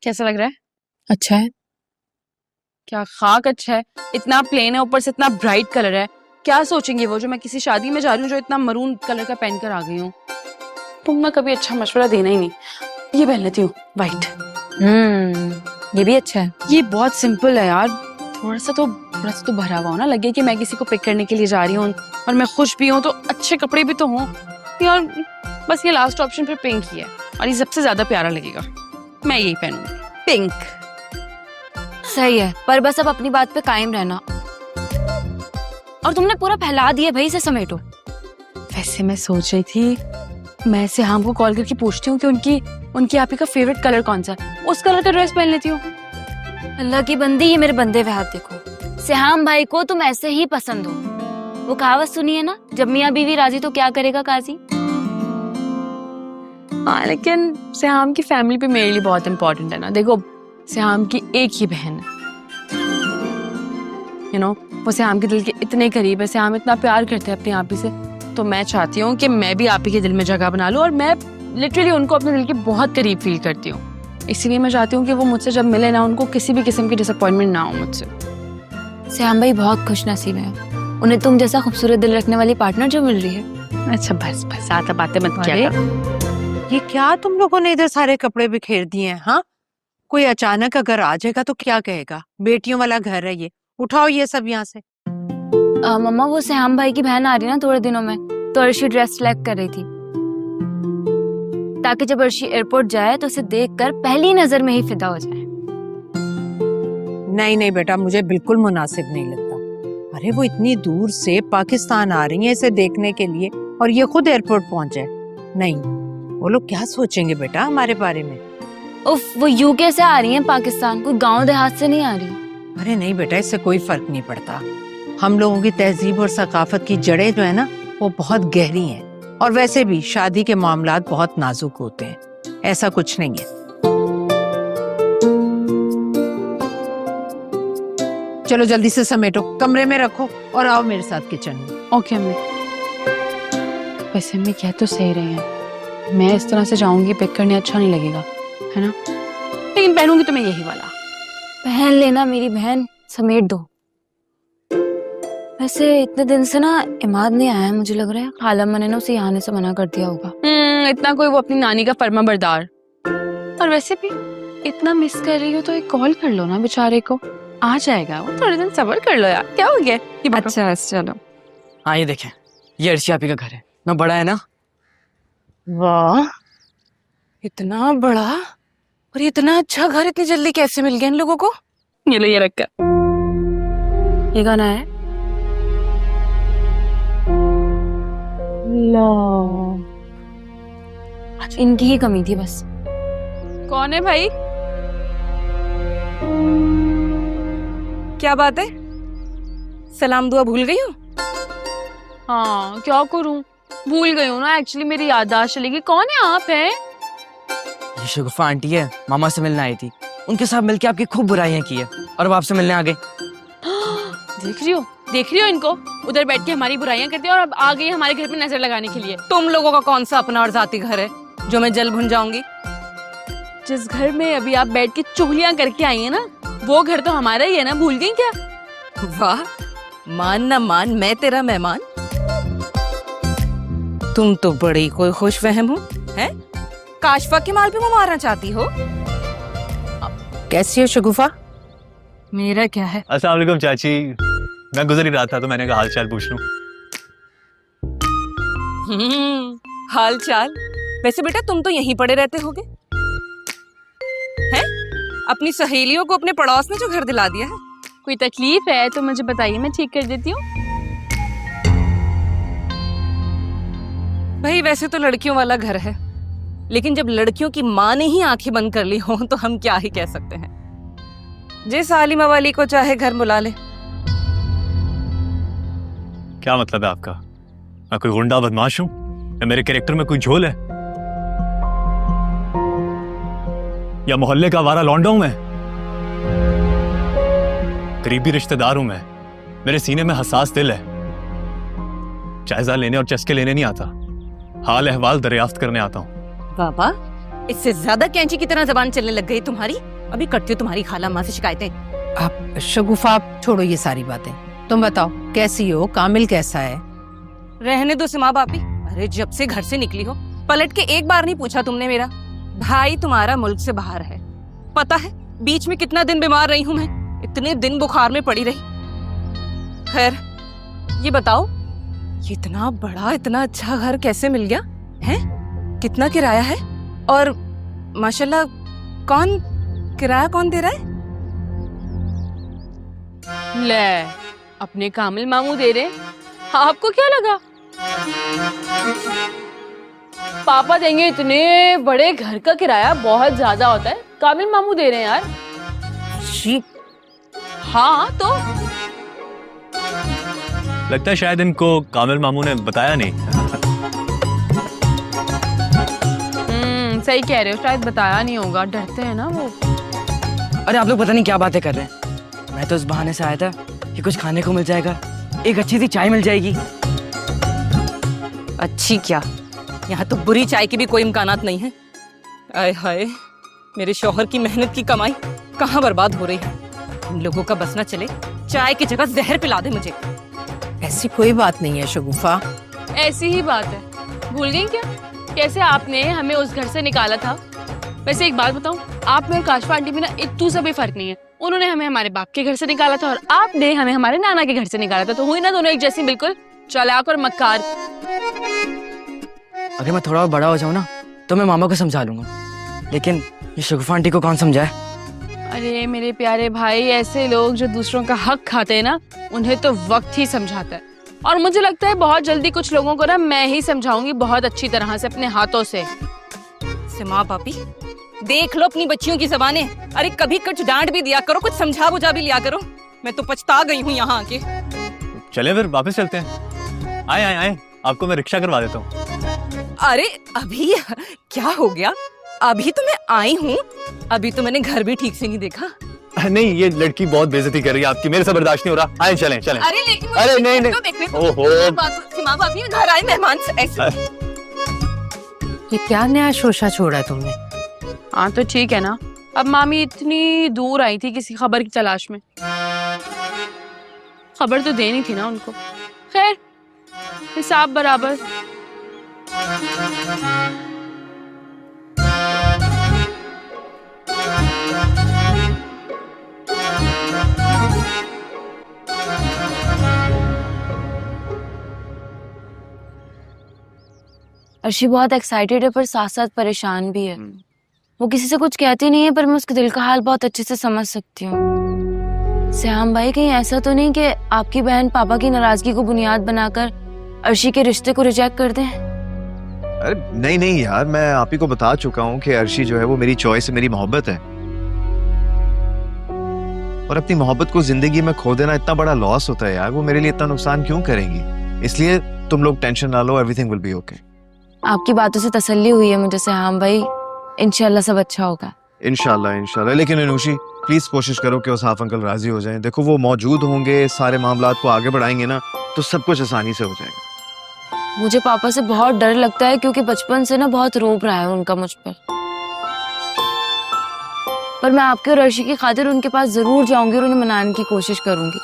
कैसा लग रहा है? अच्छा है। क्या खाक अच्छा है, इतना प्लेन है, ऊपर से इतना ब्राइट कलर है। क्या सोचेंगे वो जो मैं किसी शादी में जा रही हूँ जो इतना मरून कलर का पहन कर आ गई हूँ। तुम ना कभी अच्छा मशवरा देना ही नहीं। ये पहन लेती हूँ व्हाइट। ये भी अच्छा है। ये बहुत सिंपल है यार, थोड़ा सा तो भरा हुआ हो ना, लगे कि मैं किसी को पिक करने के लिए जा रही हूँ और मैं खुश भी हूँ, तो अच्छे कपड़े भी तो हों यार। बस ये लास्ट ऑप्शन फिर पिंक ही है और ये सबसे ज्यादा प्यारा लगेगा, मैं यही पहनूंगी, पिंक। सही है, पर बस अब अपनी बात पे कायम रहना। और तुमने पूरा फैला दिया भाई, इसे समेटो। वैसे मैं सोच रही थी मैं सिहाम को कॉल करके पूछती हूँ कि उनकी आप ही का फेवरेट कलर कौन सा है, उस कलर का ड्रेस पहन लेती हूँ। अल्लाह की बंदी, ये मेरे बंदे पे हाथ देखो। सिहाम भाई को तुम ऐसे ही पसंद हो। वो कहावत सुनी है ना, जब मियाँ बीवी राजी तो क्या करेगा काजी। हाँ, लेकिन सिहाम की फैमिली भी मेरे लिए बहुत इंपॉर्टेंट है ना। देखो सिहाम की एक ही बहन है, वो सिहाम के दिल के इतने करीब है, सिहाम इतना प्यार करते हैं अपनी आप ही से, तो मैं चाहती हूँ कि मैं भी आप ही के दिल में जगह बना लूँ। और मैं लिटरली उनको अपने दिल के बहुत करीब फील करती हूँ, इसीलिए मैं चाहती हूँ कि वो मुझसे जब मिले ना, उनको किसी भी किस्म की डिसअपॉइंटमेंट ना हो मुझसे। सिहाम भाई बहुत खुशनसीब है, उन्हें तुम जैसा खूबसूरत दिल रखने वाली पार्टनर जो मिल रही है। अच्छा बस ज्यादा बातें मत किया करो। ये क्या तुम लोगों ने इधर सारे कपड़े बिखेर दिए हैं? हाँ, कोई अचानक अगर आ जाएगा तो क्या कहेगा? बेटियों वाला घर है ये, उठाओ ये सब यहाँ से। मम्मा, वो सिहाम भाई की बहन आ रही है ना थोड़े दिनों में, तो अर्शी ड्रेस सिलेक्ट कर रही थी, ताकि जब अर्शी एयरपोर्ट जाए तो उसे देखकर पहली नजर में ही फिदा हो जाए। नहीं बेटा, मुझे बिल्कुल मुनासिब नहीं लगता। अरे वो इतनी दूर से पाकिस्तान आ रही है इसे देखने के लिए और ये खुद एयरपोर्ट पहुंचे। नहीं, वो लोग क्या सोचेंगे बेटा हमारे बारे में? उफ, वो यूके से आ रही है पाकिस्तान, कोई गांव देहात से नहीं आ रही। अरे नहीं बेटा, इससे कोई फर्क नहीं पड़ता। हम लोगों की तहजीब और सकाफत की जड़ें जो है ना, वो बहुत गहरी हैं। और वैसे भी शादी के मामलात बहुत नाजुक होते हैं, ऐसा कुछ नहीं है। चलो जल्दी से समेटो, कमरे में रखो और आओ मेरे साथ किचन में। ओके अम्मी। वैसे अम्मी कह तो सही रही हैं, मैं इस तरह से जाऊंगी पिक करने, अच्छा नहीं लगेगा है ना, लेकिन पहनूंगी तो मैं यही वाला। पहन लेना मेरी बहन, समेट दो। वैसे इतने दिन से ना इमाद नहीं आया, मुझे लग रहा है खाला अम्मा ने ना उसे यहाँ आने से मना कर दिया होगा। इतना कोई वो अपनी नानी का फर्मा बरदार। और वैसे भी इतना मिस कर रही हो तो एक कॉल कर लो ना बेचारे को, आ जाएगा वो। थोड़े दिन सब्र कर लो यार, क्या हो गया? अच्छा चलो। हाँ ये देखें, ये अर्शी आपी का घर है ना, बड़ा है ना। वाह, इतना बड़ा और इतना अच्छा घर इतनी जल्दी कैसे मिल गया इन लोगों को? ये लो, ये रखा। ये गाना है लो। इनकी ही कमी थी बस। कौन है भाई? क्या बात है, सलाम दुआ भूल गई हो? हाँ क्या करूं, भूल गई हूँ ना, एक्चुअली मेरी याददाश्त चली गई। कौन है आप? हैं ये शगुफा आंटी है, मामा से मिलने आई थी, उनके साथ मिलके आपकी खूब बुराइयां की है और अब आपसे मिलने आ गए। देख रही हो इनको, उधर बैठ के हमारी बुराइयां करती है और अब आ गई हमारे घर पे नजर लगाने के लिए। तुम लोगों का कौन सा अपना और जाती घर है जो मैं जल भुन जाऊंगी? जिस घर में अभी आप बैठ के चुगलियां करके आई है ना, वो घर तो हमारा ही है ना, भूल गई क्या? वाह, मान ना मान मैं तेरा मेहमान। तुम तो बड़ी कोई खुश फहम हो, हैं? काशफा के माल पे मुंह मारना चाहती हो? कैसी हो शगुफा? मेरा क्या है? अस्सलाम वालेकुम चाची, मैं गुजर ही रहा था तो मैंने कहा हाल चाल पूछ लूं। हाल चाल? वैसे बेटा तुम तो यहीं पड़े रहते होगे, हैं? अपनी सहेलियों को अपने पड़ोस में जो घर दिला दिया है। कोई तकलीफ है तो मुझे बताइए, मैं ठीक कर देती हूँ। भाई वैसे तो लड़कियों वाला घर है, लेकिन जब लड़कियों की माँ ने ही आंखें बंद कर ली हो तो हम क्या ही कह सकते हैं। जिस आलिमा वाली को चाहे घर बुला ले। क्या मतलब है आपका? मैं कोई गुंडा बदमाश हूं या मेरे कैरेक्टर में कोई झोल है या मोहल्ले का आवारा लौंडा हूं मैं? करीबी रिश्तेदार हूं मैं, मेरे सीने में हसास दिल है। जायजा लेने और चस्के लेने नहीं आता, हाल अहवाल दरियाफ्त करने आता हूं। बाबा इससे ज्यादा कैंची की तरह जबान चलने लग गई तुम्हारी। अभी करती हो तुम्हारी खाला माँ से शिकायतें। आप शगुफा, आप छोड़ो ये सारी बातें। तुम बताओ कैसी हो, कामिल कैसा है? रहने दो सिमा भाभी। अरे जब से घर से निकली हो पलट के एक बार नहीं पूछा तुमने मेरा। भाई तुम्हारा मुल्क से बाहर है, पता है बीच में कितना दिन बीमार रही हूं मैं, इतने दिन बुखार में पड़ी रही। खैर ये बताओ, ये इतना बड़ा इतना अच्छा घर कैसे मिल गया है? कितना किराया है? और माशाल्लाह किराया कौन दे रहा है? ले, अपने कामिल मामू दे रहे। आपको क्या लगा पापा देंगे? इतने बड़े घर का किराया बहुत ज्यादा होता है, कामिल मामू दे रहे हैं यार। शी, हाँ तो लगता है शायद इनको कामिल मामू ने बताया नहीं। सही कह रहे हो, शायद बताया नहीं होगा, डरते हैं ना वो। अरे आप लोग पता नहीं क्या बातें कर रहे हैं। मैं तो इस बहाने से आया था कि कुछ खाने को मिल जाएगा, एक अच्छी सी चाय मिल जाएगी। अच्छी क्या, यहाँ तो बुरी चाय की भी कोई इम्कानात नहीं है। आय हाय, मेरे शौहर की मेहनत की कमाई कहाँ बर्बाद हो रही है। इन लोगों का बस ना चले, चाय की जगह जहर पिला दे मुझे। ऐसी कोई बात नहीं है शगुफा। ऐसी ही बात है, भूल गई क्या कैसे आपने हमें उस घर से निकाला था? वैसे एक बात बताऊं, आप में और काशफा आंटी में ना इतू सा भी फर्क नहीं है। उन्होंने हमें हमारे बाप के घर से निकाला था और आपने हमें हमारे नाना के घर से निकाला था, तो हुई ना दोनों एक जैसी, बिल्कुल चालाक और मक्कार। अगर मैं थोड़ा और बड़ा हो जाऊं ना तो मैं मामा को समझा लूंगा, लेकिन ये शगुफा आंटी को कौन समझाए? अरे मेरे प्यारे भाई, ऐसे लोग जो दूसरों का हक खाते हैं ना, उन्हें तो वक्त ही समझाता है। और मुझे लगता है बहुत जल्दी कुछ लोगों को ना मैं ही समझाऊंगी बहुत अच्छी तरह से अपने हाथों से। सिमा पापी, देख लो अपनी बच्चियों की ज़बानें। अरे कभी कुछ डांट भी दिया करो, कुछ समझा बुझा भी लिया करो। मैं तो पछता गई हूँ यहाँ आके। चले फिर वापस चलते हैं। आए आए आए, आपको मैं रिक्शा करवा देता हूँ। अरे अभी क्या हो गया? अभी तो मैं आई हूँ, अभी तो मैंने घर भी ठीक से नहीं देखा। नहीं, ये लड़की बहुत बेइज्जती कर रही है आपकी, मेरे से बर्दाश्त नहीं हो रहा। आए चलें चलें। अरे लेकिन मुझे अरे नहीं नहीं, तो देखने को ओहो। सीमा भाभी, घर आए मेहमान से ऐसे। ये क्या नया शोशा छोड़ा तुमने? हाँ तो ठीक है ना, अब मामी इतनी दूर आई थी किसी खबर की तलाश में, खबर तो देनी थी ना उनको। खैर हिसाब बराबर। अर्शी बहुत एक्साइटेड है पर साथ साथ परेशान भी है। वो किसी से कुछ कहती नहीं है पर मैं उसके दिल का हाल बहुत अच्छे से समझ सकती हूँ। श्याम भाई, कहीं ऐसा तो नहीं कि आपकी बहन पापा की नाराजगी को बुनियाद बनाकर अर्शी के रिश्ते को रिजेक्ट कर दें? अरे नहीं नहीं यार, मैं आप ही को बता चुका हूँ कि अर्शी जो है वो मेरी चॉइस है, मेरी मोहब्बत है। और अपनी मोहब्बत को जिंदगी में खो देना इतना बड़ा लॉस होता है यार, वो मेरे लिए इतना नुकसान क्यों करेंगी? इसलिए तुम लोग टेंशन ना लो, एवरीथिंग विल बी ओके। आपकी बातों से तसल्ली हुई है मुझे श्याम भाई, इंशाल्लाह सब अच्छा होगा। इंशाल्लाह इंशाल्लाह। लेकिन अनुषी प्लीज कोशिश करो कि उसाफ अंकल राजी हो जाएं। देखो वो मौजूद होंगे, सारे मामलात को आगे बढ़ाएंगे ना तो सब कुछ आसानी से हो जाएगा। मुझे पापा से बहुत डर लगता है क्योंकि बचपन से ना बहुत रोब रहा है उनका मुझ पर मैं आपके और अर्शी की खातिर उनके पास जरूर जाऊंगी और उन्हें मनाने की कोशिश करूंगी।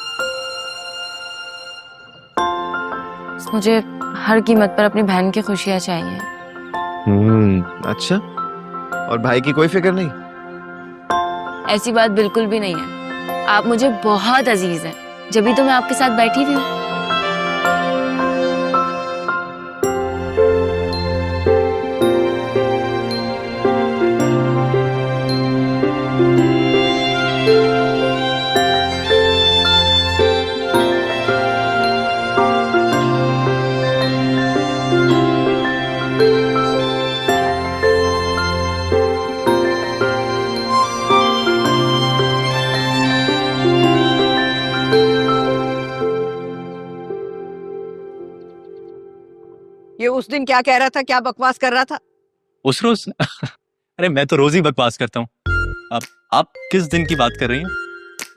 मुझे हर कीमत पर अपनी बहन की खुशियां चाहिए। अच्छा, और भाई की कोई फिक्र नहीं? ऐसी बात बिल्कुल भी नहीं है, आप मुझे बहुत अजीज हैं, जब भी तो मैं आपके साथ बैठी हुई हूँ। ये उस दिन क्या कह रहा था, क्या बकवास कर रहा था? उस रोज अरे मैं तो रोज ही बकवास करता हूँ। आप किस दिन की बात कर रही हैं?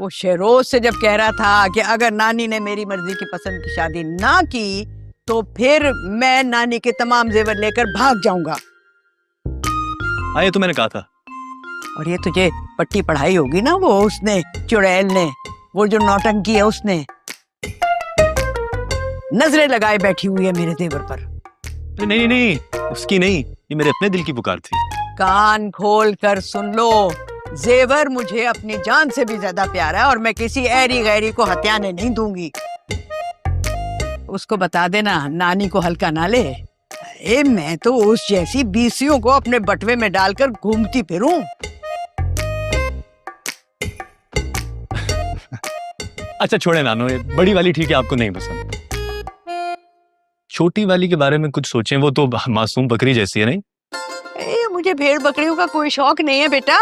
वो शेरोज से जब कह रहा था कि अगर नानी ने मेरी मर्जी की पसंद की शादी ना की तो फिर मैं नानी के तमाम जेवर लेकर भाग जाऊंगा। हाँ ये तो मैंने कहा था। और ये तुझे पट्टी पढ़ाई होगी ना वो उसने, चुड़ैल ने, वो जो नौटंकी है उसने। नजरें लगाए बैठी हुई है मेरे देवर पर। नहीं नहीं, उसकी नहीं, ये मेरे अपने दिल की पुकार थी। कान खोल कर सुन लो, जेवर मुझे अपनी जान से भी ज्यादा प्यारा है और मैं किसी ऐरी गैरी को हत्याने नहीं दूंगी। उसको बता देना नानी को हल्का ना ले। अरे मैं तो उस जैसी बीसियों को अपने बटवे में डालकर घूमती फिरूं। अच्छा छोड़े नानो, ये बड़ी वाली ठीक है, आपको नहीं पसंद। छोटी वाली के बारे में कुछ सोचें, वो तो मासूम बकरी जैसी है नहीं? मुझे भेड़ बकरियों का कोई शौक नहीं है बेटा।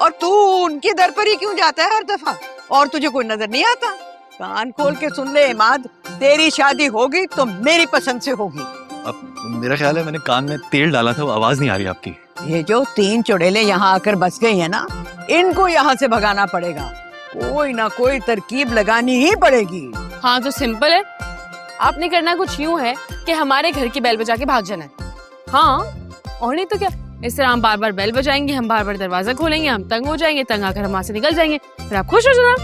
और तू उनके दर पर ही क्यों जाता है हर दफा? और तुझे कोई नजर नहीं आता? कान खोल के सुन ले इमाद, तेरी शादी होगी तो मेरी पसंद से होगी। अब मेरा ख्याल है मैंने कान में तेल डाला था, वो आवाज नहीं आ रही आपकी। ये जो 3 चुड़ैलें यहाँ आकर बस गई है ना, इनको यहाँ से भगाना पड़ेगा। कोई ना कोई तरकीब लगानी ही पड़ेगी। हाँ तो सिंपल है, आपने करना कुछ यूं है कि हमारे घर की बेल बजा के भाग जाना है। हाँ और नहीं तो क्या, इस तरह हम बार बार बेल बजाएंगे, हम बार बार दरवाजा खोलेंगे, हम तंग हो जाएंगे, तंग आकर हम वहां से निकल जाएंगे, फिर आप खुश हो जाना।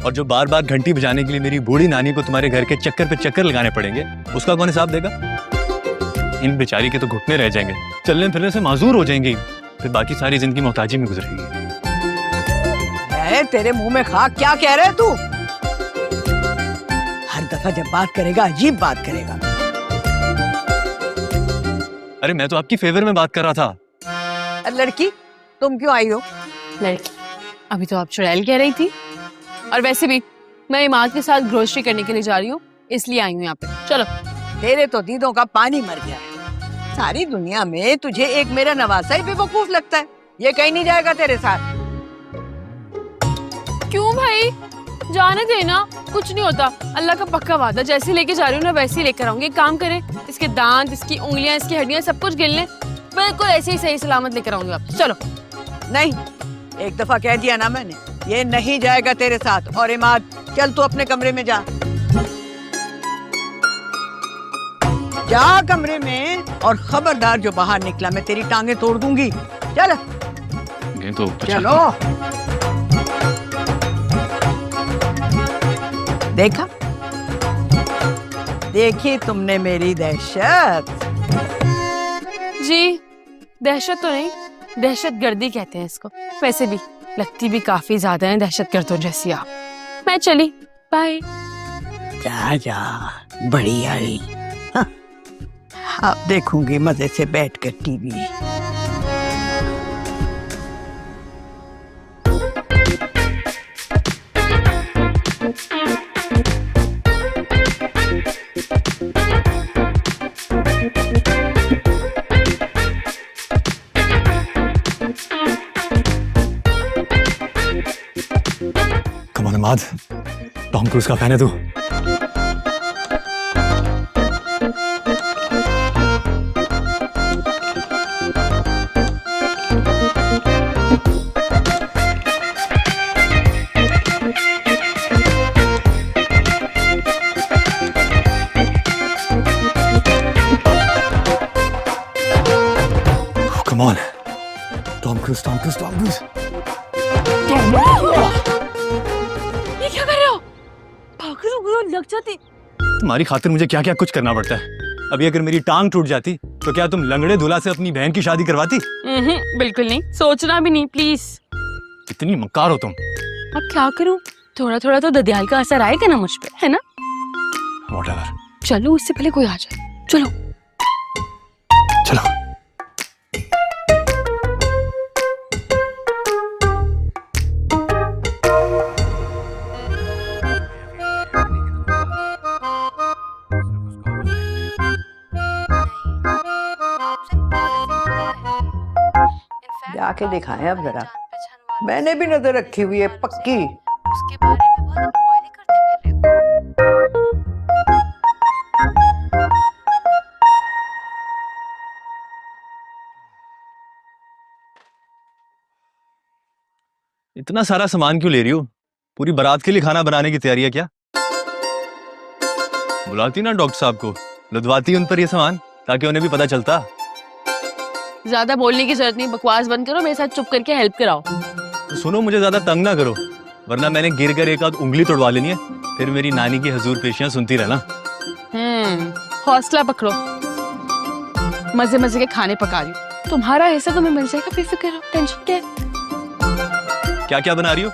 और जो बार बार घंटी बजाने के लिए मेरी बूढ़ी नानी को तुम्हारे घर के चक्कर पे चक्कर लगाने पड़ेंगे, उसका कौन हिसाब देगा? इन बेचारी के तो घुटने रह जाएंगे, चलने फिरने से माजूर हो जाएंगी, फिर बाकी सारी जिंदगी मोहताजी में गुजरेगी। तेरे मुंह में खाक क्या कह रहे तू? हर दफा जब बात करेगा अजीब बात करेगा। अरे मैं तो आपकी फेवर में बात कर रहा था। लड़की तुम क्यों आई हो? लड़की? अभी तो आप चुड़ैल कह रही थी। और वैसे भी मैं इमाद के साथ ग्रोसरी करने के लिए जा रही हूँ, इसलिए आई हूँ यहाँ पे। चलो। तेरे तो दीदों का पानी मर गया है। सारी दुनिया में तुझे एक मेरा नवासा ही बेवकूफ लगता है। ये कहीं नहीं जाएगा तेरे साथ। क्यों भाई, जाने देना, कुछ नहीं होता। अल्लाह का पक्का वादा, जैसे लेके जा रही हूँ ना वैसे ही लेकर आऊंगी। एक काम करें, इसके दांत, इसकी उंगलियां, इसकी हड्डियां सब कुछ गिन लें, बिल्कुल ऐसे ही सही सलामत लेकर आऊंगी वापस। चलो। नहीं, एक दफा कह दिया ना मैंने, ये नहीं जाएगा तेरे साथ। और इमाद चल तू अपने कमरे में जा, जा कमरे में। और खबरदार जो बाहर निकला मैं तेरी टांगे तोड़ दूंगी। चल। ये तो चलो। देखा, देखी तुमने मेरी दहशत? जी दहशत तो नहीं, दहशत गर्दी कहते हैं इसको। वैसे भी लगती भी काफी ज्यादा है दहशत गर्दों जैसी आप। मैं चली, बाय। जा जा, बड़ी आई। हाँ, अब देखूंगी मजे से बैठकर TV. Come on Imad, Tom cruise का फैन है तू? Come on, Tom Cruise, Tom Cruise, Tom Cruise. ये क्या कर रहे हो? पागल लग जाती। तुम्हारी खातिर मुझे क्या क्या कुछ करना पड़ता है। अभी अगर मेरी टांग टूट जाती तो क्या तुम लंगड़े दूल्हा से अपनी बहन की शादी करवाती? बिल्कुल नहीं, सोचना भी नहीं प्लीज। कितनी मक्कार हो तुम। अब क्या करूं, थोड़ा थोड़ा तो ददियाल का असर आएगा ना मुझ पे, है ना? Whatever. चलो, उससे पहले कोई आ जाए। चलो चलो। जाके दिखाएं अब जरा। मैंने भी नजर रखी हुई है पक्की। उसके बारे में बहुत इंक्वायरी करते फिर। इतना सारा सामान क्यों ले रही हो? पूरी बारात के लिए खाना बनाने की तैयारी है क्या? बुलाती ना डॉक्टर साहब को, लदवाती उन पर ये सामान, ताकि उन्हें भी पता चलता। ज्यादा बोलने की जरूरत नहीं, बकवास बंद करो, मेरे साथ चुप करके हेल्प कराओ। तो सुनो, मुझे ज्यादा तंग ना करो, वरना मैंने गिर कर एक आध उंगली तोड़वा लेनी है, फिर मेरी नानी की हजूर पेशियां सुनती रहना। हौसला पकड़ो, मजे मजे के खाने पका रही हूँ, तुम्हारा हिस्सा तुम्हें मिल जाएगा, बेफिक्र रहो, टेंशन क्या है? क्या क्या बना रही हो?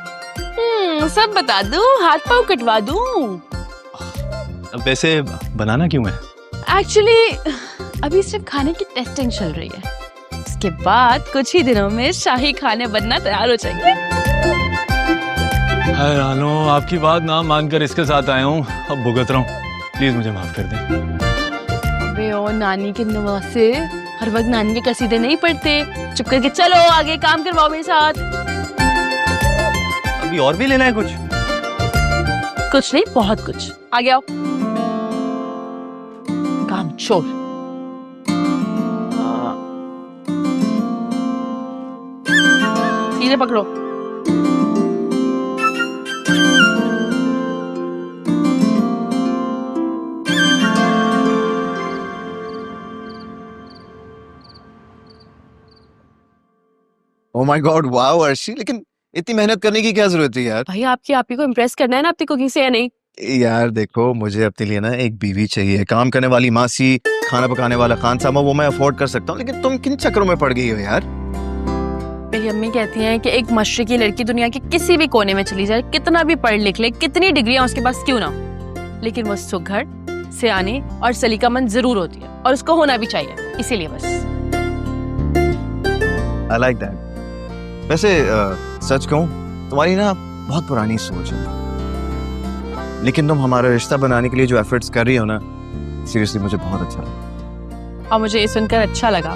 सब बता दूं, हाथ पाँव कटवा दूं। अब वैसे बनाना क्यों है? एक्चुअली अभी सिर्फ खाने की टेस्टिंग चल रही है, उसके बाद कुछ ही दिनों में शाही खाने बनना तैयार हो जाएंगे। हाय रानो, आपकी बात ना मानकर इसके साथ आया हूँ, अब भुगत रहा हूँ, प्लीज मुझे माफ कर दें। अबे ओ नानी के नवासे, हर वक्त नानी के कसीदे नहीं पढ़ते, चुप करके चलो आगे काम करवाओ मेरे साथ। अभी और भी लेना है कुछ? कुछ नहीं, बहुत कुछ, आगे आओ। काम चोर। सीधे पकड़ो। Oh my God, wow Arshi, लेकिन इतनी मेहनत करने की क्या जरूरत है यार? भाई आपकी आप ही को इम्प्रेस करना है ना अपनी कुकिंग से, या नहीं? यार देखो, मुझे अपने लिए ना एक बीवी चाहिए, काम करने वाली मासी, खाना पकाने वाला खान सामा, वो मैं अफोर्ड कर सकता हूँ, लेकिन तुम किन चक्करों में पड़ गई हो यार? मेरी अम्मी कहती हैं कि एक मशरिकी लड़की दुनिया के किसी भी कोने में चली जाए, कितना भी पढ़ लिख ले, कितनी डिग्रियां उसके पास क्यों ना हो, लेकिन वो सुघड़, सियानी और सलीकामंद जरूर होती है, और उसको होना भी चाहिए, इसीलिए बस। I like that. वैसे सच कहूं, तुम्हारी ना बहुत पुरानी सोच है, लेकिन तुम हमारा रिश्ता बनाने के लिए जो एफर्ट्स कर रही हो ना, सीरियसली मुझे बहुत अच्छा लगा। और मुझे ये सुनकर अच्छा लगा।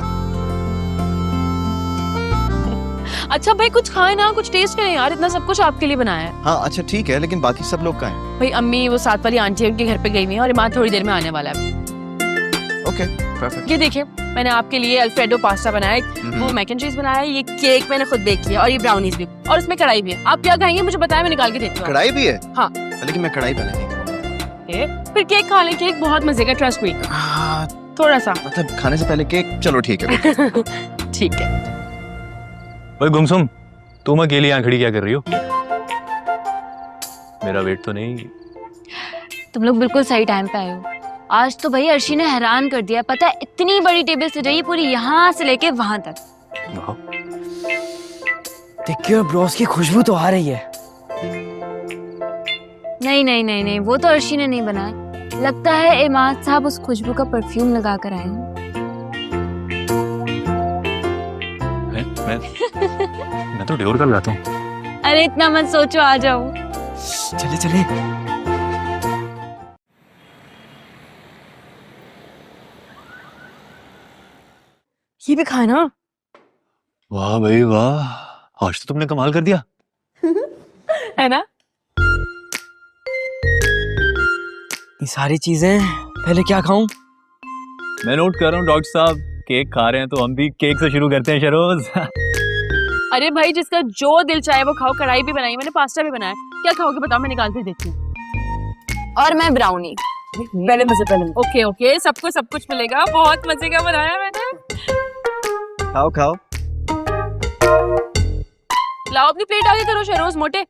अच्छा भाई कुछ खाए ना, कुछ टेस्ट करें यार, इतना सब कुछ आपके लिए बनाया है। हाँ अच्छा ठीक है, लेकिन बाकी सब लोग कहाँ हैं? भाई अम्मी वो साथ वाली आंटी उनके घर पे गई हुई है, और इमाद थोड़ी देर में आने वाला है। Okay perfect. ये देखिए, मैंने आपके लिए अल्फ्रेडो पास्ता बनाया है, वो मैक एंड चीज बनाया है, ये केक मैंने खुद बेक किया, और ये ब्राउनीज भी, और उसमें कढ़ाई भी है। आप क्या खाएंगे मुझे बताया, मैं निकाल के देती हूँ। कढ़ाई भी है? हाँ। लेकिन मैं कढ़ाई पहले नहीं खाऊंगा। फिर केक खा लें, केक बहुत मजे का, ट्रस्ट मी। हाँ, थोड़ा सा मतलब खाने से पहले केक, चलो ठीक है। ठीक है। ओए गुमसुम, तुम अकेली यहाँ खड़ी क्या कर रही हो? मेरा वेट तो नहीं? तुम लोग बिल्कुल सही टाइम पे आए हो। आज तो भाई अर्शी ने हैरान कर दिया, पता है इतनी बड़ी टेबल सजाई है पूरी, यहाँ से लेके वहां तक। देखिए ब्रोस की खुशबू तो आ रही है। नहीं नहीं नहीं नहीं, वो तो अर्शी ने नहीं बनाया, लगता है इमाद साहब उस खुशबू का परफ्यूम लगा कर आए हैं। मैं तो ड्योर कर लाता हूँ। अरे इतना मत सोचो, आ जाओ। चले चले। ये भी खाए ना। वाह भाई वाह, आज तो तुमने कमाल कर दिया। है ना? ये सारी चीजें पहले क्या खाऊं? मैं नोट कर रहा हूँ डॉक्टर साहब, केक खा रहे हैं तो हम भी केक से शुरू करते हैं शरोज। अरे भाई जिसका जो दिल चाहे वो खाओ, कढ़ाई भी बनाई मैंने, पास्ता भी बनाया, क्या खाओगे बताओ, मैं निकाल कर देती हूँ। और मैं ब्राउनी। पहले मजे। ओके ओके, सबको सब कुछ मिलेगा, बहुत मजे का बनाया मैंने। खाओ खाओ। लाओ अपनी प्लेट आगे करो शहरोज मोटे।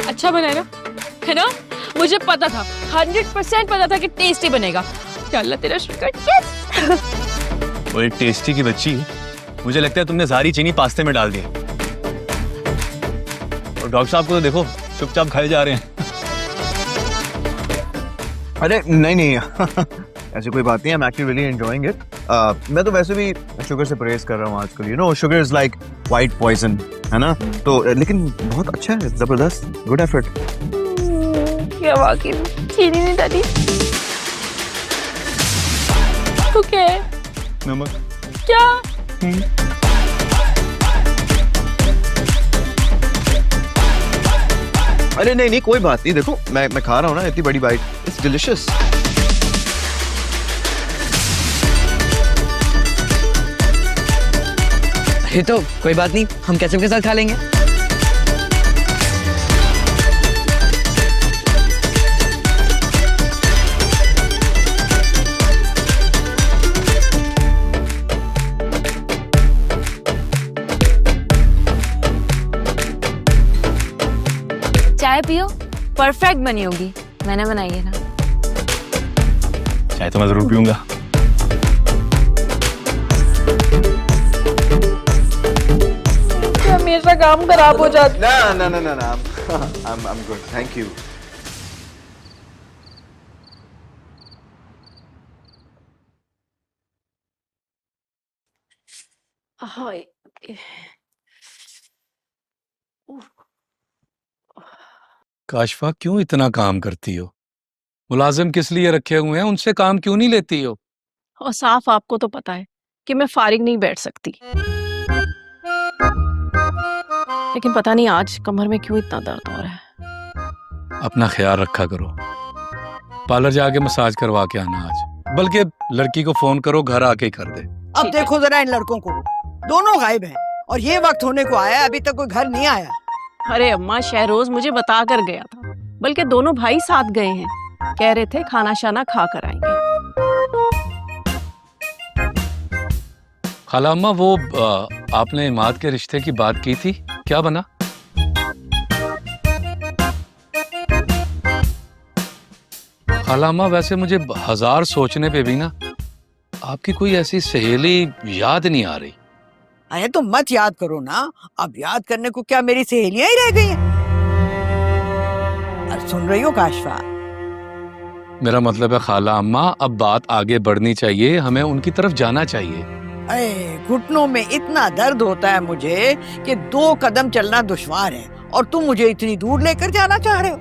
अच्छा बना है ना? मुझे पता था, 100% पता था कि टेस्टी बनेगा। क्या अल्लाह तेरा शुक्र। वो एक टेस्टी की बच्ची, मुझे लगता है तुमने सारी चीनी पास्ते में डाल दी। और डॉक्टर साहब को तो देखो चुपचाप खाए जा रहे हैं। अरे नहीं नहीं ऐसी कोई बात नहीं, I'm actually really enjoying it. मैं तो वैसे भी शुगर से परहेज कर रहा हूँ आजकल, you know, sugar is like white poison, है ना? तो लेकिन बहुत अच्छा है, जबरदस्त, गुड एफर्ट। क्या वाकई चीनी नहीं डाली? ओके। नमक क्या? अरे नहीं नहीं कोई बात नहीं, देखो मैं खा रहा हूँ ना, इतनी बड़ी बाइट, इट्स डिलिशियस। ये तो कोई बात नहीं, हम केचप के साथ खा लेंगे। चाय पियो, परफेक्ट बनी होगी, मैंने बनाई है ना। चाय तो मैं जरूर पीऊंगा। हमेशा काम खराब हो जाता है। ना ना ना ना I'm good, thank you. हाय। काशफा क्यों इतना काम करती हो? मुलाजिम किस लिए रखे हुए हैं, उनसे काम क्यों नहीं लेती हो? और साफ आपको तो पता है कि मैं फारिग नहीं बैठ सकती, लेकिन पता नहीं आज कमर में क्यों इतना दर्द हो रहा है। अपना ख्याल रखा करो, पार्लर जाके मसाज करवा के आना आज, बल्कि लड़की को फोन करो घर आके ही कर दे। अब देखो जरा इन लड़कों को, दोनों गायब हैं और ये वक्त होने को आया, अभी तक कोई घर नहीं आया। अरे अम्मा, शहरोज मुझे बता कर गया था, बल्कि दोनों भाई साथ गए हैं, कह रहे थे खाना शाना खा कर आएंगे। खाला अम्मा, वो आपने इमाद के रिश्ते की बात की थी, क्या बना? खाला अम्मा, वैसे मुझे हजार सोचने पे भी ना आपकी कोई ऐसी सहेली याद नहीं आ रही। अरे तो मत याद करो ना, अब याद करने को क्या मेरी सहेलियां ही रह गई हैं? अरे सुन रही हो काशफा? मेरा मतलब है खाला अम्मा, अब बात आगे बढ़नी चाहिए, हमें उनकी तरफ जाना चाहिए। अरे घुटनों में इतना दर्द होता है मुझे कि 2 कदम चलना दुश्वार है, और तुम मुझे इतनी दूर लेकर जाना चाह रहे हो।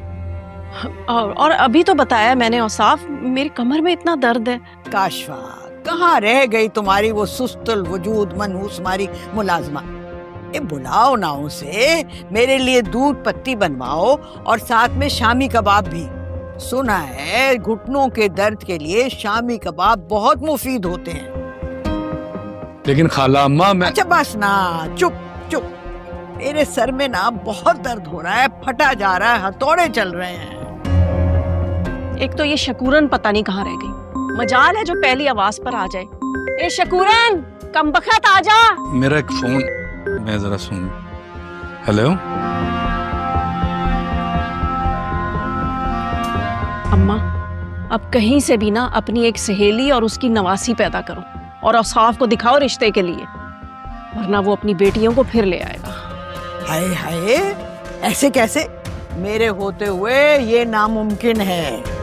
और अभी तो बताया मैंने औसाफ, मेरी कमर में इतना दर्द है। काशफा, कहाँ रह गई तुम्हारी वो सुस्तल वजूद मनहूस मारी मुलाजमा? ए बुलाओ ना उसे, मेरे लिए दूध पत्ती बनवाओ और साथ में शामी कबाब भी। सुना है घुटनों के दर्द के लिए शामी कबाब बहुत मुफीद होते हैं। लेकिन खाला अम्मा मैं... अच्छा बस ना, चुप चुप, मेरे सर में ना बहुत दर्द हो रहा है, फटा जा रहा है, हथौड़े चल रहे हैं। एक तो ये शकूरन पता नहीं कहाँ रह गई, मजाल है जो पहली आवाज पर आ जाए। ए शकूरन, कमबख्त आजा। मेरा एक फोन, मैं जरा सुन। हेलो अम्मा, अब कहीं से भी ना अपनी एक सहेली और उसकी नवासी पैदा करो और औसाफ को दिखाओ रिश्ते के लिए, वरना वो अपनी बेटियों को फिर ले आएगा। हाय हाय, ऐसे कैसे? मेरे होते हुए ये नामुमकिन है।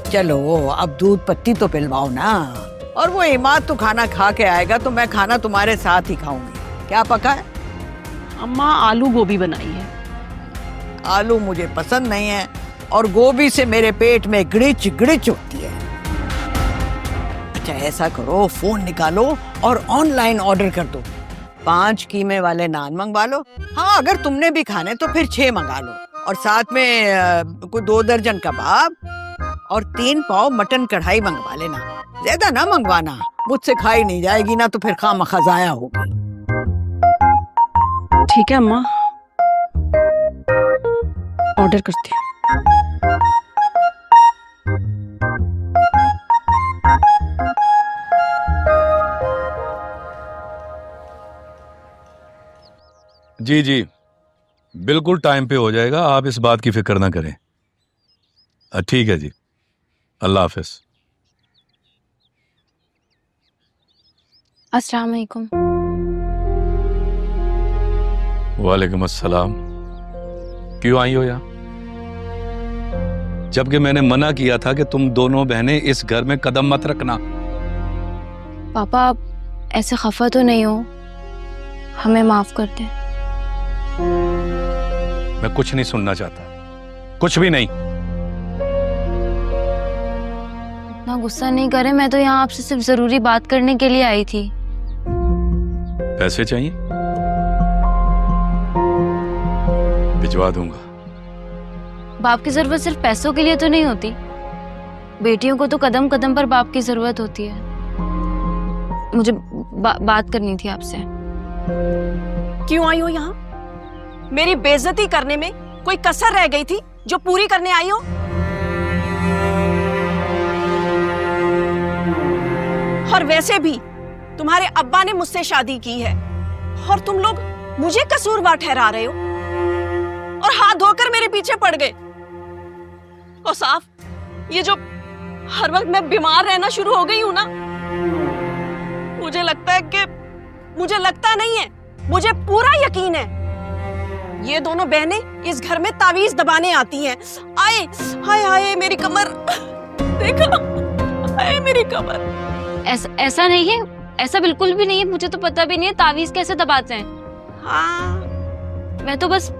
चलो अब दूध पत्ती तो पिलवाओ ना, और वो इमाद तो खाना खा के आएगा तो मैं खाना तुम्हारे साथ ही खाऊंगी। क्या पका है? अम्मा आलू गोभी बनाई है। आलू मुझे पसंद नहीं है, और गोभी से मेरे पेट में गिड़िच गिड़िच होती है। अच्छा ऐसा करो, फोन निकालो और ऑनलाइन ऑर्डर कर दो। 5 कीमे वाले नान मंगवा लो। हाँ अगर तुमने भी खाने तो फिर 6 मंगा लो, और साथ में कोई 2 दर्जन कबाब और 3 पाव मटन कढ़ाई मंगवा लेना। ज्यादा ना मंगवाना, मुझसे खाई नहीं जाएगी ना तो फिर खामखा ज़ाया होगी। ठीक है अम्मा, ऑर्डर करती हूँ। जी जी, बिल्कुल टाइम पे हो जाएगा, आप इस बात की फिक्र ना करें। ठीक है जी, अल्लाह हाफिज। अस्सलाम वालेकुम। वालेकुम अस्सलाम। क्यों आई हो यहाँ? जबकि मैंने मना किया था कि तुम दोनों बहनें इस घर में कदम मत रखना। पापा आप ऐसे खफा तो नहीं हो, हमें माफ कर दे। मैं कुछ नहीं सुनना चाहता, कुछ भी नहीं। इतना गुस्सा नहीं करे, मैं तो यहाँ आपसे सिर्फ जरूरी बात करने के लिए आई थी। पैसे चाहिए? भिजवा दूंगा। बाप की जरूरत सिर्फ पैसों के लिए तो नहीं होती, बेटियों को तो कदम कदम पर बाप की जरूरत होती है। मुझे बात करनी थी आपसे। क्यों आई हो यहाँ? मेरी बेइज्जती करने में कोई कसर रह गई थी जो पूरी करने आई हो? और वैसे भी तुम्हारे अब्बा ने मुझसे शादी की है, और तुम लोग मुझे कसूरवार ठहरा रहे हो और हाथ धोकर मेरे पीछे पड़ गए। और साफ, ये जो हर वक्त मैं बीमार रहना शुरू हो गई हूं ना, मुझे लगता नहीं है, मुझे पूरा यकीन है ये दोनों बहनें इस घर में तावीज दबाने आती हैं। आए हाय हाय मेरी कमर, देखो हाय मेरी कमर। ऐसा नहीं है, ऐसा बिल्कुल भी नहीं है। मुझे तो पता भी नहीं है तावीज कैसे दबाते हैं। हाँ, मैं तो बस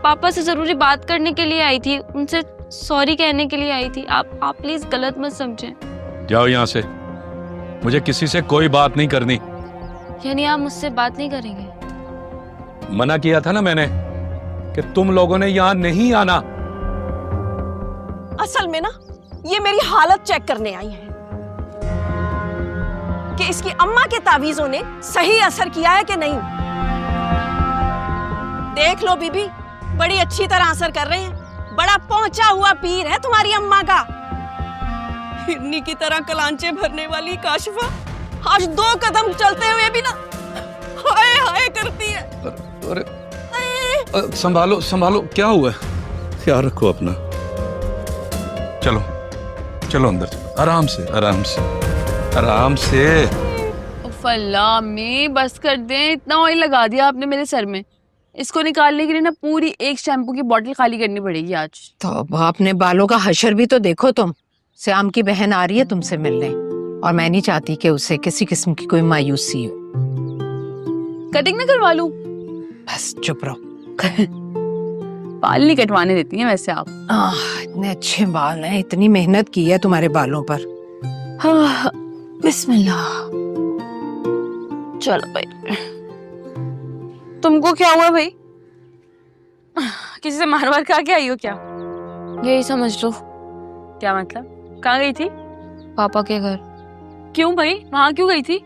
पापा से जरूरी बात करने के लिए आई थी, उनसे सॉरी कहने के लिए आई थी। आप प्लीज गलत मत समझें। जाओ यहाँ से, मुझे किसी से कोई बात नहीं करनी। यानी आप मुझसे बात नहीं करेंगे? मना किया था ना मैंने कि तुम लोगों ने यहाँ नहीं आना। असल में ना ये मेरी हालत चेक करने आई है कि इसकी अम्मा के तावीजों ने सही असर किया है कि नहीं। देख लो बीबी, बड़ी अच्छी तरह असर कर रहे हैं। बड़ा पहुंचा हुआ पीर है तुम्हारी अम्मा का। हिरनी की तरह कलांचे भरने वाली काशिफा आज 2 कदम चलते हुए भी ना हाय हाय करती है। अरे संभालो संभालो, क्या हुआ? ख्याल रखो अपना। चलो चलो अंदर चलो, आराम से आराम से आराम से। फल्ला में बस कर दें, इतना ऑयल लगा दिया आपने मेरे सर में। इसको निकालने के लिए ना पूरी एक शैम्पू की बोतल खाली करनी पड़ेगी आज। तो अब अपने बालों का हशर भी तो देखो तुम। श्याम की बहन आ रही है तुमसे मिलने, और मैं नहीं चाहती कि उसे किसी किस्म की कोई मायूसी हो। कटिंग ना करवा लूं? बस चुप रहो। बाल नहीं कटवाने देती हैं वैसे आप। इतने अच्छे बाल हैं, इतनी मेहनत की है तुम्हारे बालों पर। हाँ, बिस्मिल्लाह। चलो भाई, तुमको क्या हुआ भाई? किसी से मार वार खा के आई हो क्या? यही समझ लो। क्या मतलब? कहाँ गई थी? पापा के घर। क्यों भाई, वहां क्यों गई थी?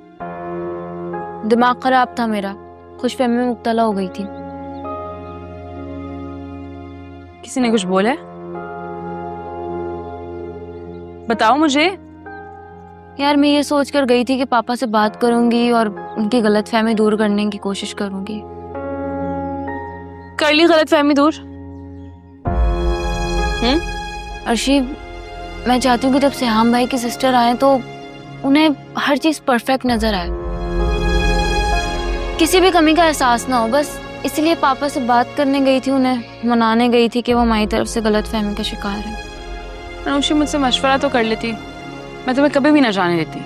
दिमाग खराब था मेरा, खुशफहमी में मुब्तला हो गई थी। किसी ने कुछ बोला? बताओ मुझे। यार मैं ये सोच कर गई थी कि पापा से बात करूंगी और उनकी गलतफहमी दूर करने की कोशिश करूंगी। कर ली गलतफहमी दूर? अर्शी, मैं चाहती हूँ कि जब सिहाम भाई की सिस्टर आए तो उन्हें हर चीज परफेक्ट नजर आए, किसी भी कमी का एहसास ना हो। बस इसलिए पापा से बात करने गई थी, उन्हें मनाने गई थी कि वो हमारी तरफ से गलतफहमी का शिकार है। अनुषी, मुझसे मशवरा तो कर लेती, मैं तुम्हें कभी भी ना जाने देती।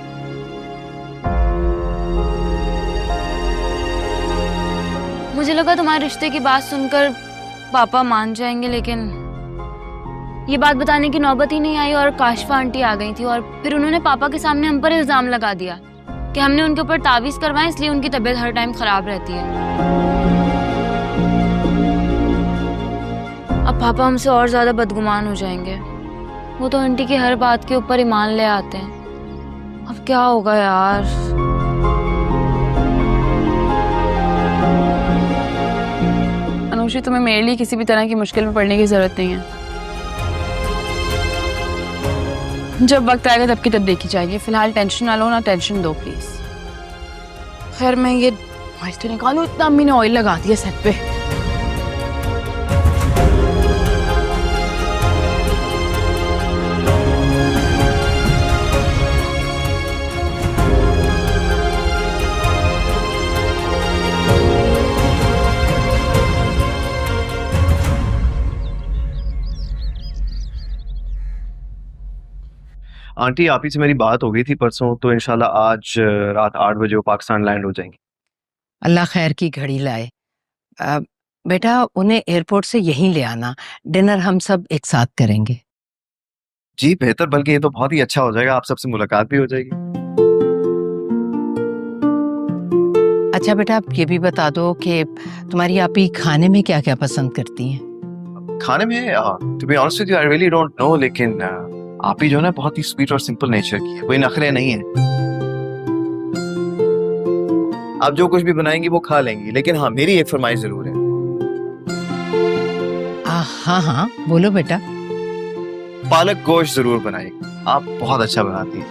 मुझे लगा तुम्हारे रिश्ते की बात सुनकर पापा मान जाएंगे, लेकिन ये बात बताने की नौबत ही नहीं आई और काशिफा आंटी आ गई थी और फिर उन्होंने पापा के सामने हम पर इल्जाम लगा दिया कि हमने उनके ऊपर तावीज करवाए, इसलिए उनकी तबीयत हर टाइम खराब रहती है। अब पापा हमसे और ज्यादा बदगुमान हो जाएंगे। वो तो आंटी की हर बात के ऊपर ईमान ले आते हैं। अब क्या होगा यार? अनुषी, तुम्हें मेरे लिए किसी भी तरह की मुश्किल में पड़ने की जरूरत नहीं है। जब वक्त आएगा तब की तब देखी जाएगी। फिलहाल टेंशन ना लो, ना टेंशन दो प्लीज। खैर मैं ये ऑयल तो निकालूं, इतना अम्मी ने ऑयल लगा दिया सर पे। आंटी, आप ही से मेरी बात हो गई थी परसों, तो इंशाल्लाह आज रात 8 बजे वो पाकिस्तान लैंड हो जाएंगी। अल्लाह खैर की घड़ी लाए। बेटा उन्हें एयरपोर्ट से यहीं ले आना, डिनर हम सब एक साथ करेंगे। जी बेहतर, बल्कि ये तो बहुत ही अच्छा हो जाएगा, आप सबसे मुलाकात भी हो जाएगी। अच्छा बेटा, आप ये भी बता दो कि तुम्हारी आपी खाने में क्या क्या पसंद करती हैं? खाने में to be honest with you I really don't know, लेकिन आप ही जो है ना बहुत ही स्वीट और सिंपल नेचर की है, कोई नखरे नहीं है। आप जो कुछ भी बनाएंगी वो खा लेंगी, लेकिन हाँ मेरी एक फरमाइश जरूर है। हाँ हाँ बोलो बेटा। पालक गोश्त जरूर बनाएगी, आप बहुत अच्छा बनाती हैं,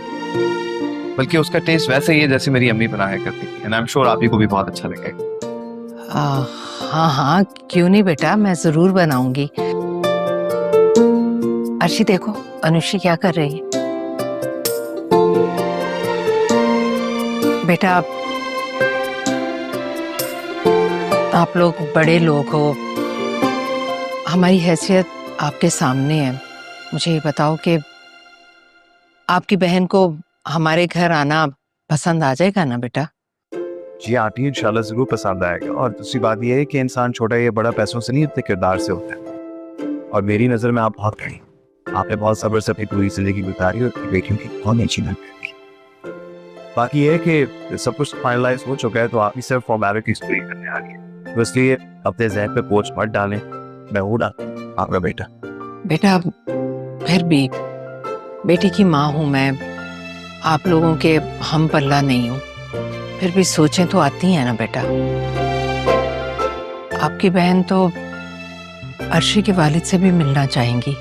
बल्कि उसका टेस्ट वैसे ही है जैसे मेरी अम्मी बनाया करती थी, एंड आई एम श्योर आप ही को भी बहुत अच्छा लगेगा। हाँ हाँ, क्यों नहीं बेटा, मैं जरूर बनाऊंगी। अर्शी देखो अनुश्री क्या कर रही है। बेटा आप लोग बड़े लोग हो, हमारी हैसियत आपके सामने है। मुझे ये बताओ कि आपकी बहन को हमारे घर आना पसंद आ जाएगा ना बेटा? जी आंटी इंशाल्लाह जरूर पसंद आएगा। और दूसरी बात यह है कि इंसान छोटा या बड़ा पैसों से नहीं, अपने किरदार से होता है। और मेरी नज़र में आप बहुत बड़ी, आपने बहुत सब्र से अपनी पूरी जिंदगी गुजारी और अपनी बेटियों की बहुत अच्छी नजर। बाकी ये है कि सब कुछ फाइनलाइज हो चुका है, तो आप ही सिर्फ फॉर्मेलिटीज पूरी करने आ गए। तो इसलिए अपने जहन पे बोझ मत डालें, मैं हूं ना आपका बेटा। बेटा फिर भी बेटी की माँ हूं मैं, आप लोगों के हम पल्ला नहीं हूं, फिर भी सोचें तो आती हैं ना बेटा। आपकी बहन तो अर्शी के वालिद से भी मिलना चाहेंगी।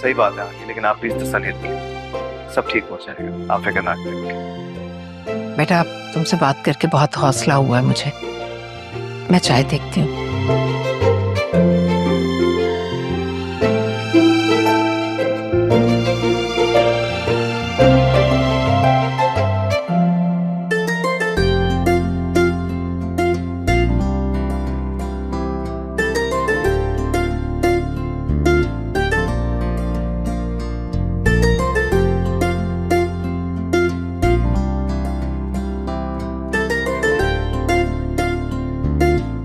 सही बात है आंटी, लेकिन आप प्लीज तसल्ली दीजिए, सब ठीक हो जाएगा, आप फिक्र ना करिए। बेटा तुमसे बात करके बहुत हौसला हुआ है मुझे, मैं चाय देखती हूँ।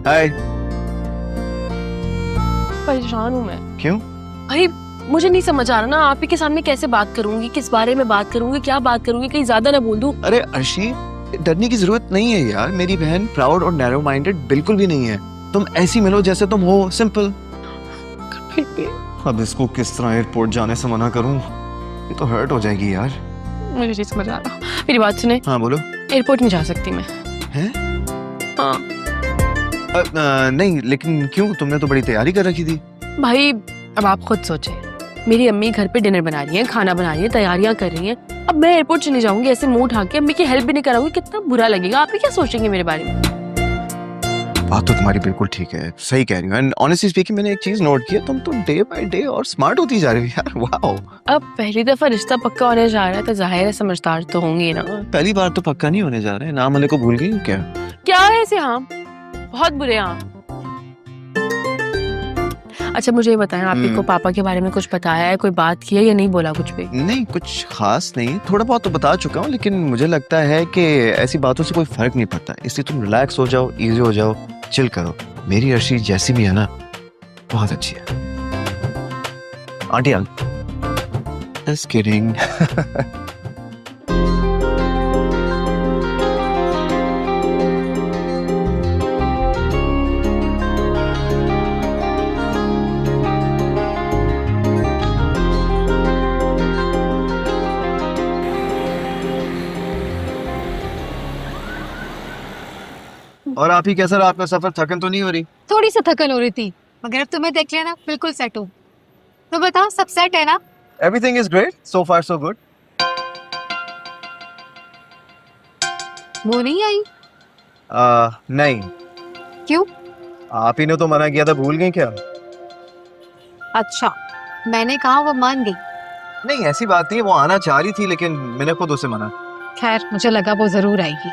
हाय। परेशान हूँ मैं। क्यों? भाई मुझे नहीं समझ आ रहा ना, आप ही के सामने कैसे बात करूंगी, किस बारे में बात करूंगी, क्या बात करूंगी, कहीं ज्यादा ना बोल दूं। अरे अर्शी डरने की जरूरत नहीं है यार, मेरी बहन प्राउड और नैरो माइंडेड बिल्कुल भी नहीं है। तुम ऐसी मिलो जैसे तुम हो, सिंपल। अब इसको किस तरह एयरपोर्ट जाने से मना करूं, ये तो हर्ट हो जाएगी यार। मुझे नहीं समझ आ रहा। मेरी बात सुने। हाँ बोलो। एयरपोर्ट नहीं जा सकती मैं। हैं? हाँ। नहीं लेकिन क्यों, तुमने तो बड़ी तैयारी कर रखी थी। भाई अब आप खुद सोचें, मेरी अम्मी घर पे डिनर बना रही है, खाना बना रही है, तैयारियां कर रही हैं। अब मैं एयरपोर्ट चली जाऊंगी ऐसे मुंह उठा के, अम्मी की हेल्प भी नहीं कराऊंगी, कितना बुरा लगेगा। आप ही क्या सोचेंगे मेरे बारे में? बात तो तुम्हारी बिल्कुल ठीक है, सही कह रही हो। एंड ऑनेस्टली स्पीकिंग मैंने एक चीज नोट किया, तुम तो डे बाय डे और स्मार्ट होती जा रही हो यार। वाओ। अब पहली दफा रिश्ता पक्का होने जा रहा है तो जाहिर है समझदार तो होंगी ना। पहली बार तो पक्का नहीं होने जा रहे, नाम वाले को भूल गई क्या? क्या है ऐसे हाँ, बहुत बुरे हाँ। अच्छा मुझे ये बताएं, आप ही को पापा के बारे में कुछ बताया है, कोई बात की है या नहीं बोला कुछ भी? नहीं कुछ खास नहीं, थोड़ा बहुत तो बता चुका हूँ, लेकिन मुझे लगता है कि ऐसी बातों से कोई फर्क नहीं पड़ता। इसलिए तुम रिलैक्स हो जाओ, इजी हो जाओ, चिल करो। मेरी अर्शी जैसी भी है ना, बहुत अच्छी है। Aunty just kidding. और आप ही कैसा रहा आपका सफर, थकन तो नहीं हो रही? थोड़ी सी थकन हो रही थी, मगर अब तुम्हें देख लिया ना, बिल्कुल सेट हो। तो बताओ सब सेट है ना? Everything is great, so far so good. वो नहीं आई? नहीं। क्यों? आप ही ने तो मना किया था, भूल गई क्या? अच्छा मैंने कहा वो मान गई। नहीं ऐसी बात नहीं है, वो आना चाह रही थी लेकिन मैंने खुद उसे मना। खैर मुझे लगा वो जरूर आएगी।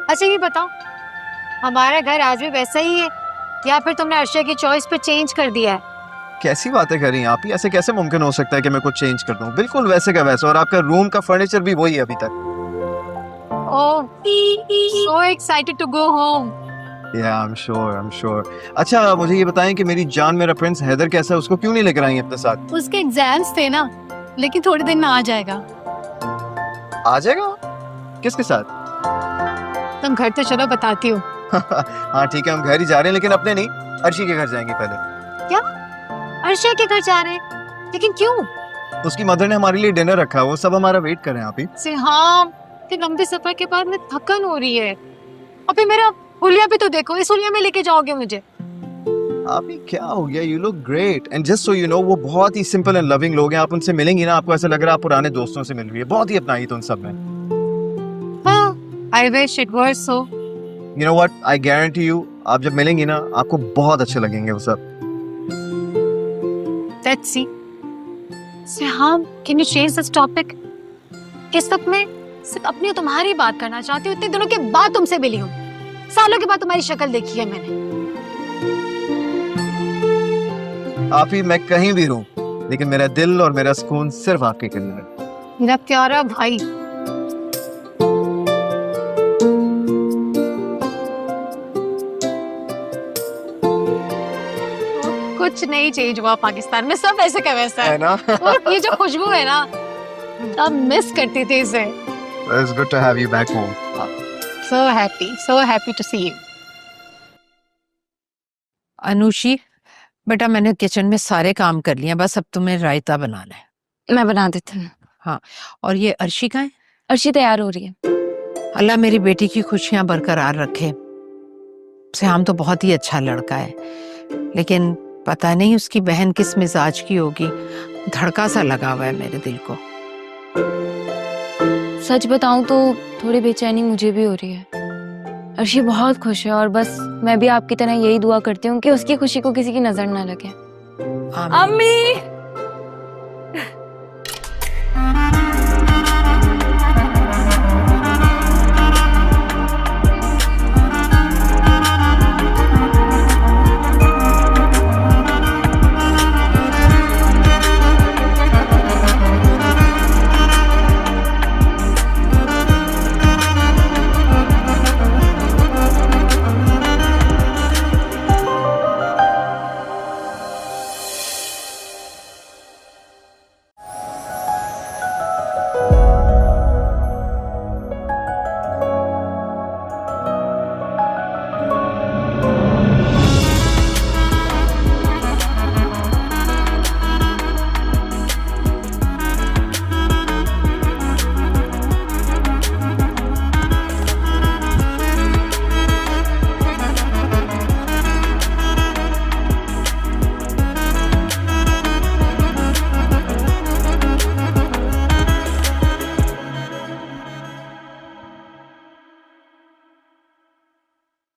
अच्छा ये बताओ, हमारा घर आज भी वैसा ही है या फिर तुमने अर्शा की चॉइस पे चेंज कर दिया है? कैसी बातें कर रही हैं आप ही, ऐसे कैसे मुमकिन हो सकता है कि मैं कुछ चेंज कर दूं? बिल्कुल वैसे का वैसा, और आपका रूम का फर्नीचर भी वही है अभी तक। Oh so excited to go home. Yeah I am sure. अच्छा मुझे ये बताएं कि मेरी जान, मेरा प्रिंस हैदर कैसा है, उसको क्यों नहीं लेकर आई अपने साथ? उसके एग्जाम्स थे ना, लेकिन थोड़े दिन में आ जाएगा। आ जाएगा? किसके साथ? तुम घर तो चलो बताती हो। हाँ ठीक है, हम घर ही जा रहे हैं, लेकिन अपने नहीं, अर्शी के घर जाएंगे पहले। क्या? अर्शा के घर जा रहे हैं? लेकिन क्यों? उसकी मदर ने हमारे लिए डिनर रखा है, वो सब हमारा वेट कर रहे हैं आप ही। से हाँ, कि लंबे सफर के बाद में थकन हो रही है। अभी मेरा हुलिया भी तो देखो, इस हुलिया में लेके जाओगे मुझे? आप ही क्या हो गया? You look great. And just so you know, वो बहुत ही सिंपल एंड लविंग लोग हैं। आप उनसे मिलेंगी ना, आपको ऐसा लग रहा है आप पुराने दोस्तों से मिल रही है। बहुत ही अपनाई तो उन सब में। हाँ I wish it were so. You know what? I guarantee you, आप जब मिलेंगी ना, आपको बहुत अच्छे लगेंगे वो सब. Let's see. Seham, can you change this topic? इस वक्त मैं सिर्फ अपनी और तुम्हारी बात करना चाहती हूँ. इतने दिनों के बाद तुमसे मिली हूँ. सालों के बाद तुम्हारी शक्ल देखी है मैंने. आप ही मैं कहीं भी रहूं, लेकिन मेरा दिल और मेरा सुकून सिर्फ आपके किनारे है. मेरा प्यारा भाई. कुछ नहीं चेंज हुआ पाकिस्तान में, सब ऐसे का वैसा है है ना? और ये जो खुशबू है ना, अब मिस करती थी इसे. It's good to have you back home. So happy to see you. अनुशी, बेटा मैंने किचन में सारे काम कर लिए, बस अब तुम्हें रायता बनाना है. मैं बना देती हूँ. हाँ, और ये अर्शी का है? अर्शी तैयार हो रही है. अल्लाह मेरी बेटी की खुशियां बरकरार रखे. श्याम तो बहुत ही अच्छा लड़का है, लेकिन पता नहीं उसकी बहन किस मिजाज की होगी. धड़का सा लगा हुआ है मेरे दिल को. सच बताऊं तो थोड़ी बेचैनी मुझे भी हो रही है. अर्शी बहुत खुश है और बस मैं भी आपकी तरह यही दुआ करती हूँ कि उसकी खुशी को किसी की नजर ना लगे. आमीन. अम्मी